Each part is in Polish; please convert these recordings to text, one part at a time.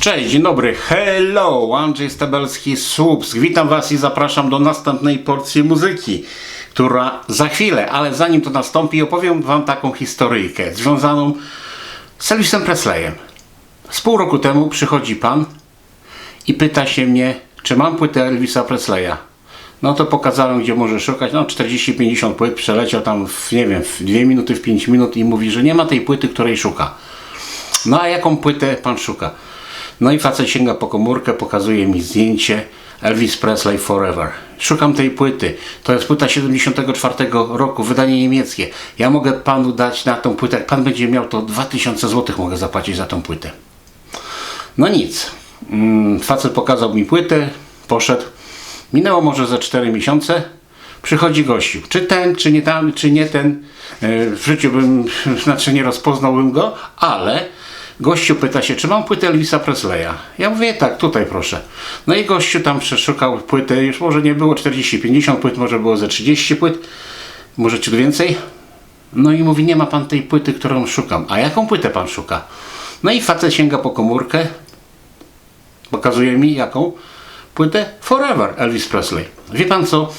Cześć, dzień dobry, hello, Andrzej Stabelski, Słupsk. Witam Was i zapraszam do następnej porcji muzyki, która za chwilę, ale zanim to nastąpi, opowiem Wam taką historyjkę związaną z Elvisem Presleyem. Z pół roku temu przychodzi pan i pyta się mnie, czy mam płytę Elvisa Presleya. No to pokazałem, gdzie może szukać. No 40-50 płyt, przeleciał tam w, nie wiem, w 2 minuty, w 5 minut i mówi, że nie ma tej płyty, której szuka. No a jaką płytę pan szuka? No i facet sięga po komórkę, pokazuje mi zdjęcie Elvis Presley Forever. Szukam tej płyty. To jest płyta 74 roku, wydanie niemieckie. Ja mogę panu dać na tą płytę, jak pan będzie miał, to 2000 zł mogę zapłacić za tą płytę. No nic. Facet pokazał mi płytę, poszedł. Minęło może za 4 miesiące. Przychodzi gościu. Czy ten, czy nie tam, czy nie ten. W życiu bym, znaczy nie rozpoznałbym go, ale gościu pyta się, czy mam płytę Elvisa Presleya. Ja mówię, tak, tutaj proszę. No i gościu tam przeszukał płytę, już może nie było 40-50 płyt, może było ze 30 płyt, może ciut więcej. No i mówi, nie ma pan tej płyty, którą szukam. A jaką płytę pan szuka? No i facet sięga po komórkę, pokazuje mi jaką płytę Forever Elvis Presley. Wie pan co?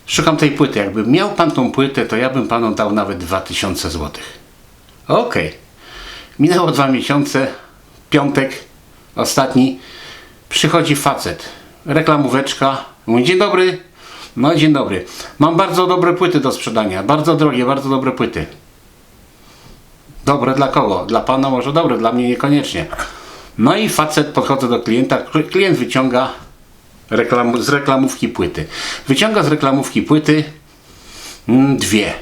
Szukam tej płyty. Jakby miał pan tą płytę, to ja bym panu dał nawet 2000 zł. Okej. Minęło 2 miesiące, piątek, ostatni, przychodzi facet, reklamóweczka, mówi, dzień dobry, no dzień dobry, mam bardzo dobre płyty do sprzedania, bardzo drogie, bardzo dobre płyty. Dobre dla kogo? Dla pana może dobre, dla mnie niekoniecznie. No i facet, podchodzę do klienta, klient wyciąga z reklamówki płyty. Wyciąga z reklamówki płyty dwie.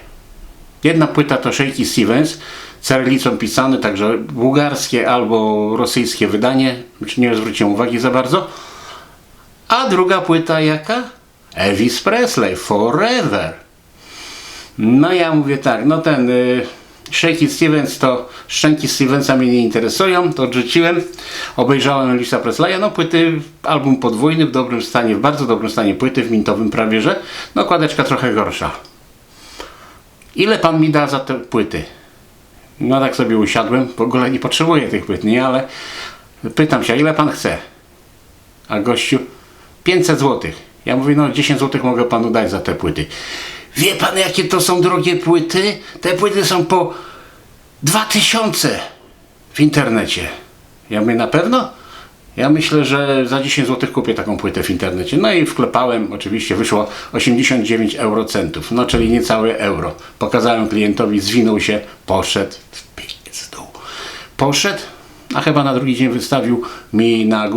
Jedna płyta to Shaky Stevens, cyrylicą pisane, także bułgarskie albo rosyjskie wydanie, nie zwróciłem uwagi za bardzo. A druga płyta jaka? Elvis Presley Forever. No ja mówię tak, no ten Shaky Stevens to szczęki Stevensa mnie nie interesują, to odrzuciłem. Obejrzałem Elvisa Presleya, no płyty, album podwójny, w dobrym stanie, w bardzo dobrym stanie płyty, w mintowym prawie, że no okładeczka trochę gorsza. Ile pan mi da za te płyty? No tak sobie usiadłem, w ogóle nie potrzebuję tych płyt, nie, ale pytam się, a ile pan chce? A gościu, 500 zł. Ja mówię, no 10 zł mogę panu dać za te płyty. Wie pan, jakie to są drogie płyty? Te płyty są po 2000 w internecie. Ja mówię, na pewno? Ja myślę, że za 10 zł kupię taką płytę w internecie. No i wklepałem, oczywiście wyszło 89 eurocentów, no czyli niecałe euro. Pokazałem klientowi, zwinął się, poszedł w pizdu. Poszedł, a chyba na drugi dzień wystawił mi na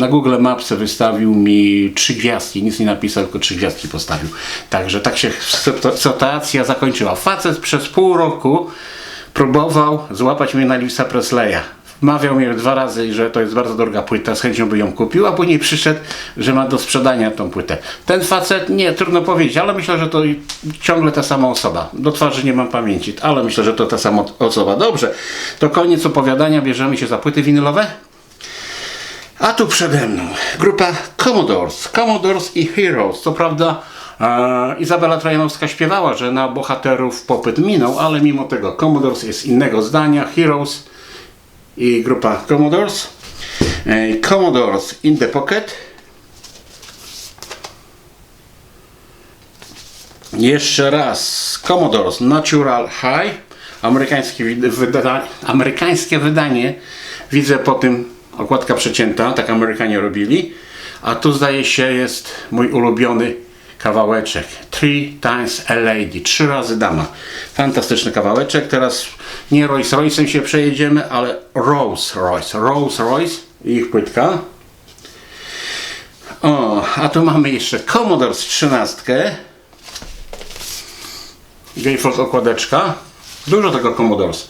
Google Maps wystawił mi 3 gwiazdki, nic nie napisał, tylko 3 gwiazdki postawił. Także tak się sytuacja zakończyła. Facet przez pół roku próbował złapać mnie na Elvisa Presleya. Wmawiał mnie 2 razy, że to jest bardzo droga płyta, z chęcią by ją kupił, a później przyszedł, że ma do sprzedania tą płytę. Ten facet, nie, trudno powiedzieć, ale myślę, że to ciągle ta sama osoba. Do twarzy nie mam pamięci, ale myślę, że to ta sama osoba. Dobrze, to koniec opowiadania, bierzemy się za płyty winylowe. A tu przede mną grupa Commodores i Heroes. Co prawda Izabela Trojanowska śpiewała, że na bohaterów popyt minął, ale mimo tego Commodores jest innego zdania. Heroes i grupa Commodores. Commodores in the Pocket. Jeszcze raz Commodores Natural High. Amerykańskie wydanie. Widzę po tym okładka przecięta, tak Amerykanie robili. A tu zdaje się jest mój ulubiony kawałeczek. 3 times a lady. 3 razy dama. Fantastyczny kawałeczek. Teraz nie Rolls Royce'em się przejedziemy, ale Rolls Royce i ich płytka. O, a tu mamy jeszcze Commodores 13. Gatefold okładeczka. Dużo tego Commodores.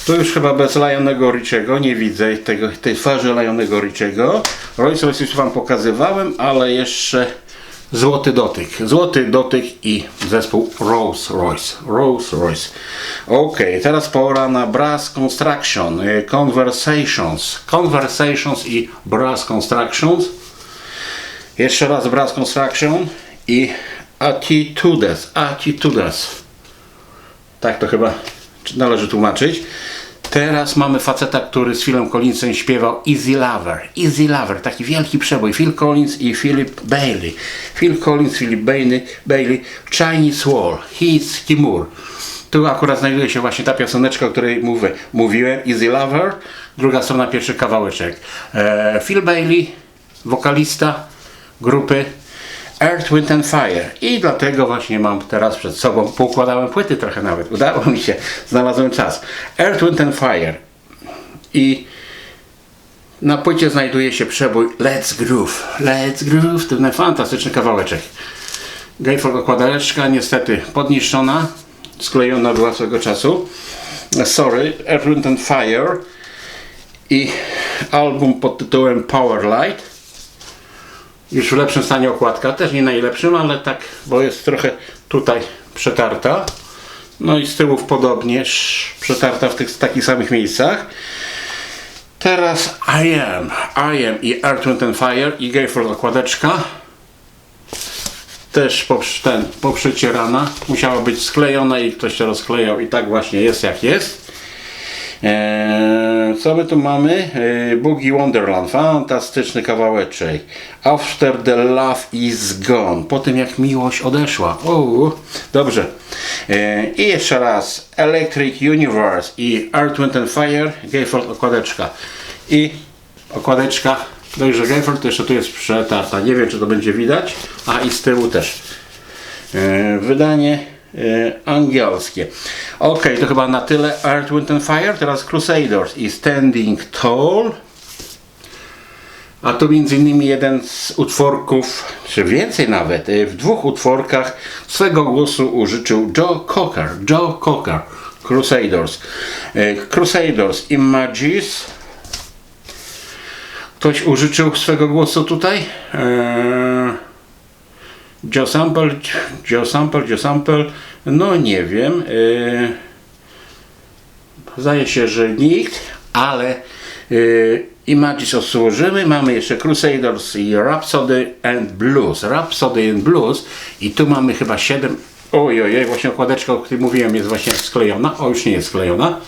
Tu już chyba bez Lionego Richiego, nie widzę tej twarzy Lionego Richiego. Rolls Royce już wam pokazywałem, ale jeszcze Złoty dotyk i zespół Rolls Royce. Ok, teraz pora na Brass Construction, Conversations i Brass Constructions. Jeszcze raz Brass Construction i Attitudes. Tak to chyba należy tłumaczyć. Teraz mamy faceta, który z Philem Collinsem śpiewał Easy Lover. Easy Lover, taki wielki przebój. Phil Collins i Philip Bailey. Phil Collins, Philip Bailey, Chinese Wall, His Timur. Tu akurat znajduje się właśnie ta pioseneczka, o której mówiłem, Easy Lover. Druga strona, pierwszy kawałeczek. Phil Bailey, wokalista grupy Earth, Wind and Fire. I dlatego właśnie mam teraz przed sobą, poukładałem płyty trochę nawet. Udało mi się, znalazłem czas. Earth, Wind and Fire. I na płycie znajduje się przebój Let's Groove. Let's Groove, to fantastyczny kawałeczek. Gatefold okładeczka, niestety podniszczona. Sklejona była swego czasu. Sorry, Earth, Wind and Fire. I album pod tytułem Powerlight. Już w lepszym stanie okładka, też nie najlepszym, ale tak, bo jest trochę tutaj przetarta. No i z tyłów podobnie przetarta w tych takich samych miejscach. Teraz I Am i Earth, Wind and Fire i Gatefold okładeczka. Też poprzecierana. Musiała być sklejona i ktoś to rozklejał i tak właśnie jest jak jest. Co my tu mamy? Boogie Wonderland, fantastyczny kawałeczek. After the Love is Gone, po tym jak miłość odeszła. Dobrze. I jeszcze raz Electric Universe i Earth, Wind and Fire, Gatefold okładeczka. I okładeczka, dość, że Gatefold to jeszcze tu jest przetarta. Nie wiem, czy to będzie widać. A i z tyłu też. Wydanie angielskie. Ok, to chyba na tyle Earth, Wind and Fire. Teraz Crusaders i Standing Tall. A tu między innymi jeden z utworków, czy więcej nawet, w dwóch utworkach swego głosu użyczył Joe Cocker. Crusaders. Crusaders Images. Ktoś użyczył swego głosu tutaj. Joe Sample, no nie wiem. Zdaje się, że nikt, ale Images osłużymy. Mamy jeszcze Crusaders i Rhapsody and Blues. I tu mamy chyba 7. Ojej, właśnie okładeczka, o której mówiłem, jest właśnie sklejona. O, już nie jest sklejona.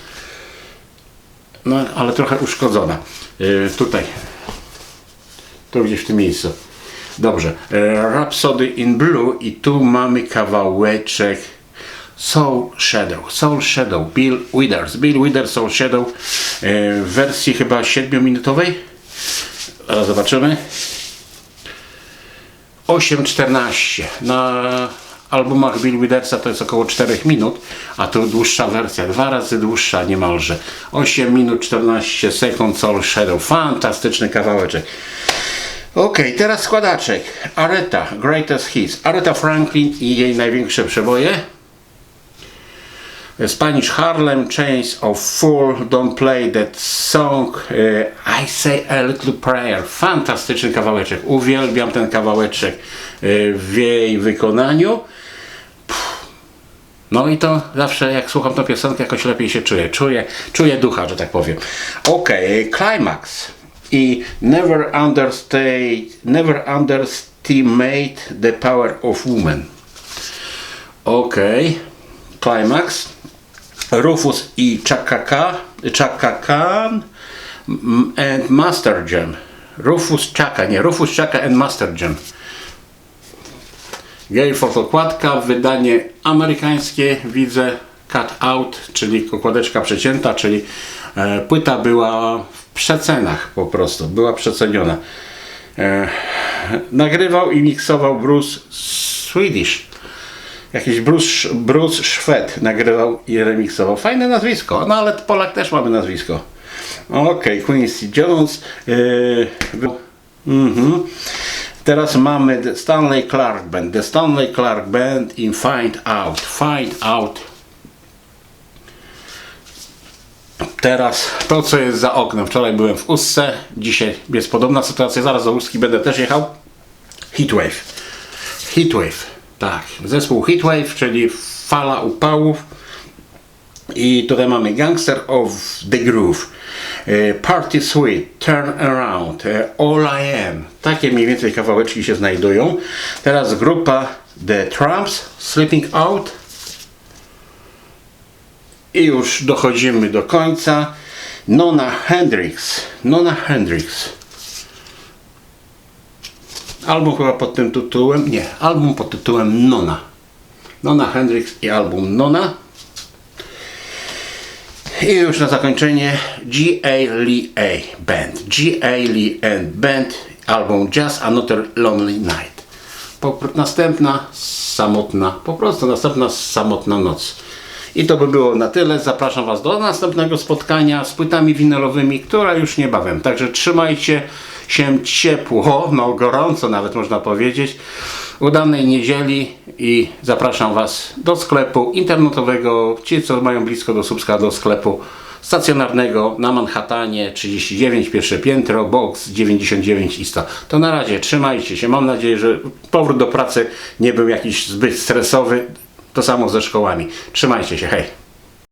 No, ale trochę uszkodzona. Tutaj. Tu gdzieś w tym miejscu. Dobrze, Rhapsody in Blue i tu mamy kawałeczek Soul Shadow, Bill Withers, Soul Shadow w wersji chyba 7-minutowej. Teraz zobaczymy. 8:14. Na albumach Bill Withersa to jest około 4 minut, a tu dłuższa wersja, 2 razy dłuższa niemalże. 8 minut 14 sekund Soul Shadow. Fantastyczny kawałeczek. Ok, teraz składaczek. Aretha, Greatest Hits. Aretha Franklin i jej największe przeboje. Spanish Harlem, Chains of Fool, Don't Play That Song, I Say a Little Prayer. Fantastyczny kawałeczek. Uwielbiam ten kawałeczek w jej wykonaniu. No i to zawsze jak słucham tę piosenkę jakoś lepiej się czuję ducha, że tak powiem. Ok, Climax. I never underestimate the power of woman. Ok, Climax. Rufus i Chaka Khan and Master Jam. Rufus Chaka and Master Jam. Gatefold okładka, wydanie amerykańskie, widzę cut out, czyli okładeczka przecięta, czyli płyta była w przecenach po prostu, była przeceniona. Nagrywał i miksował Bruce Swedish. Jakiś Bruce Szwed nagrywał i remiksował. Fajne nazwisko, no ale Polak też mamy nazwisko. Ok, Quincy Jones. Teraz mamy The Stanley Clarke Band in Find Out. Teraz to, co jest za oknem. Wczoraj byłem w Ustce, dzisiaj jest podobna sytuacja, zaraz do Ustki będę też jechał. Heatwave. Tak, zespół Heatwave, czyli fala upałów. I tutaj mamy Gangster of the Groove, Party Sweet, Turn Around, All I Am. Takie mniej więcej kawałeczki się znajdują. Teraz grupa The Tramps, Sleeping Out. I już dochodzimy do końca. Nona Hendrix. Nona Hendrix. Album chyba pod tym tytułem. Nie, album pod tytułem Nona. Nona Hendrix i album Nona. I już na zakończenie G.A. Lee A. Band. G.A. Lee and Band. Album Just Another Lonely Night. Następna samotna noc. I to by było na tyle. Zapraszam Was do następnego spotkania z płytami winylowymi, która już niebawem. Także trzymajcie się ciepło, no gorąco nawet można powiedzieć, udanej niedzieli i zapraszam Was do sklepu internetowego, ci co mają blisko do Słupska, do sklepu stacjonarnego na Manhattanie 39, pierwsze piętro, box 99 i 100. To na razie, trzymajcie się, mam nadzieję, że powrót do pracy nie był jakiś zbyt stresowy, to samo ze szkołami. Trzymajcie się, hej!